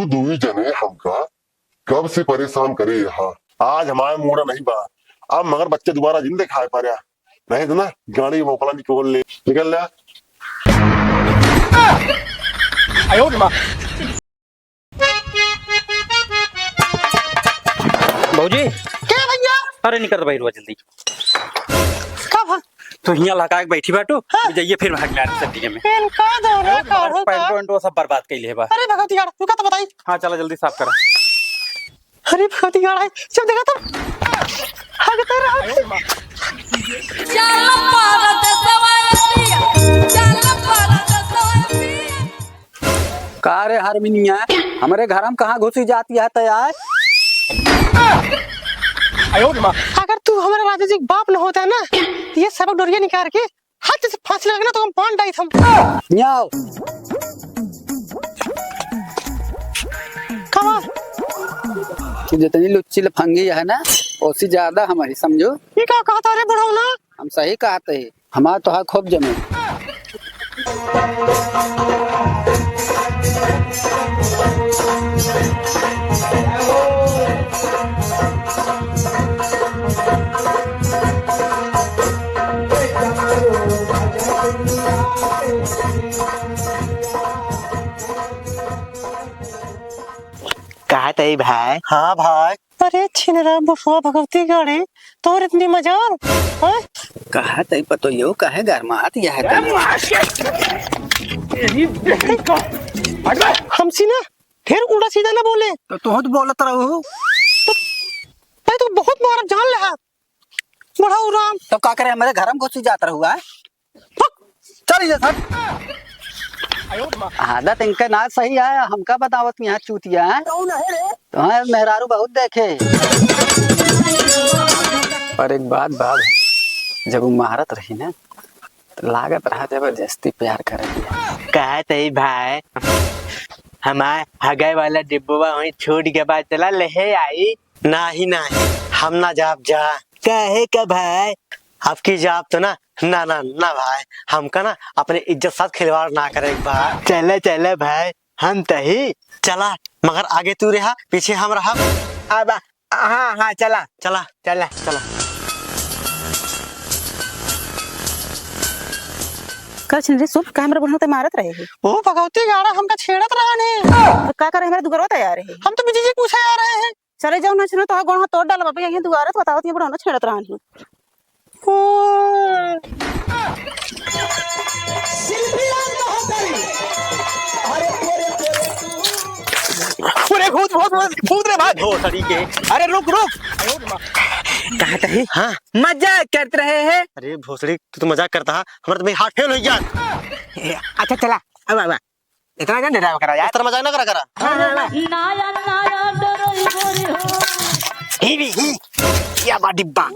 दुई जने हमका कब से परेशान करे यहाँ। आज हमारे मूड नहीं बा। अब मगर बच्चे दोबारा जिंदे खाए पा रहा नहीं तो ना गाड़ी मोकला निकल ले निकल लिया। भाजी क्या भैया? अरे निकल भाई रुआ जल्दी। कब? तो यहाँ लगा के बैठी बैठो जाइए फिर भाग ला सर्दी में। इनका दौरा काढ़ो का। पैंटो सब बर्बाद कर लिए बा। अरे भगवती गाड़ा रुका तो बताई। हाँ चला जल्दी साफ करा। अरे भगवती गाड़ा है जब देखा तो भागते रहो। चल भारत सवारिया चल भारत सवारिया। का रे हरमिनिया हमारे घर में कहाँ घुसी जाती है तैयार। अगर तू हमारे राजा जी बाप न होता है ना ये सबक डोरिया निकाल के हाथ से फांसी लगना तो हम पान डाई थम। न्याओ कमा कि जितनी लुच्ची लफंगी है ना उससे ज्यादा हमारी समझो। ये क्या कहता रे बुढ़ौना? हम सही कहते हैं हमारा तो खूब जमे। कहा तई भाई। हाँ भाई। अरे छिनरा बुफुआ भगवती गाड़ी तोर इतनी मजाल हैं? कहा तई पतो यो कहे गरमात यह है हमसी ना फिर उल्टा सीधा ना बोले तो तुम बोलत रहो। भाई तू बहुत मारब जान ले है बुढ़ाऊ राम। तो का करे हमारे घर में घुसी जाता हुआ है। चल ये सब आदत इनका ना सही है हमका बतावत यहाँ चूतिया है तुम्हारे मेहरारू बहुत देखे। पर एक बात जब वो महारत रही ना तो लागत रहा जबरदस्ती प्यार कर दिया। कहा तई भाई हमारे हगाई वाला डिब्बा वहीं छोड़ के बाद चला ले आई। नहीं हम ना जाप जा कहे का भाई आपकी जाप तो ना भाई हमका ना अपने इज्जत साथ खिलवाड़ ना करे भाई। चले भाई हम तही चला मगर आगे तू रहा पीछे हम रहा। अब हाँ चला कर छिनरी सुन कैमरा बनते मारत रहे है। ओ भगवती गाड़ा हमका छेड़त रहा ने तो का करे हमारे दुगरवा तैयार है। हम तो बिजी जी पूछे आ रहे हैं। चले जाओ ना छिनो तो गोण तोड़ डाल बाबा यहीं दुआरे तो बताओ ये बड़ा छेड़त रहन। अरे भूत रे भाई भोसड़ी के। अरे रुक कहा तही हाँ मजाक करते रहे हैं। अरे भोसड़ी तू तो मजाक करता है हमारा तुम्हें हाथ फेल हो गया। अच्छा चला अब इतना क्या डरा करा यार। इस तरह मजाक ना करा नाया नाया डरोई गोरी हो ही क्या बा डिब्बा।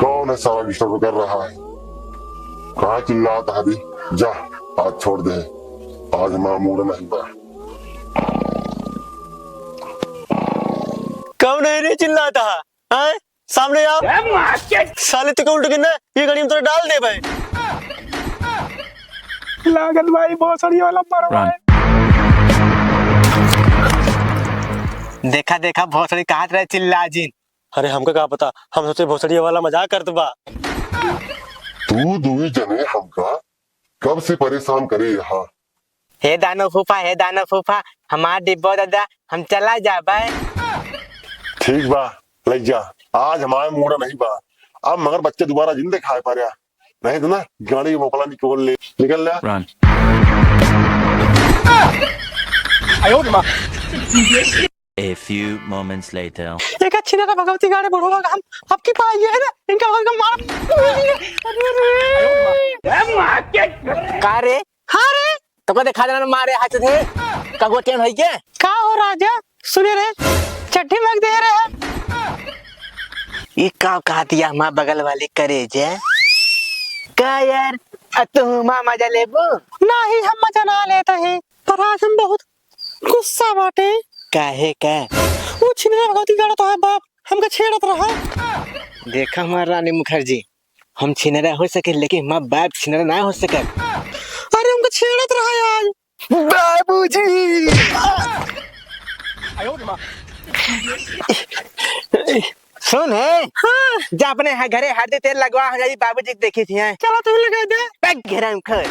कौन है सारा डिस्टर्ब कर रहा है? कहा चिल्लाता है भी जा आज छोड़ दे आज हमारा मूड नहीं बा। कौन है रे चिल्लाता है सामने आओ साले तो उल्ट गिरना ये गाड़ी में तो डाल दे भाई। लागत भाई भोसड़ी वाला मरवा है। देखा भोसड़ी कहाँ रहे चिल्ला जिन। अरे हमका क्या पता हम सोचे भोसड़ी वाला मजाक कर दो बा। तू दुई जने हमका कब से परेशान करे यहाँ। हे दानो फूफा हमारा डिब्बो दादा हम चला जा भाई। ठीक बा ले जा आज हमारे मूड नहीं बा। अब मगर बच्चे दोबारा जिंदे खाए पा रहा नहीं तो ना गाड़ी मोकला निकल ले निकल लिया। A few moments later. एक अच्छी ना भगवती गाड़ी बुढ़वा हम आपकी पास ये है ना इनका भाग मार। का रे हाँ रे तो को देखा देना मारे हाथ थे कगो टेन होई के का हो राजा सुने रे चट्टी मग दे रहे हैं। ये का कहा दिया मां बगल वाले करे जे का यार तू मां मजा लेबो नहीं हम मजा ना लेते हैं पर आज हम बहुत गुस्सा बाटे। काहे का वो छिने भगवती गाड़ा तो है बाप हमका छेड़त रहा। देखा हमारा रानी मुखर्जी, हम छिनरा हो सके लेकिन हमारा बाप छिनरा ना हो सके। अरे उनको छेड़त रहा यार। बाबूजी सुन है, हाँ जा अपने घरे हल्दी तेल लगवा हमारी बाबूजी देखी थी। चलो तुम लगा दे। पैक घेरा खर।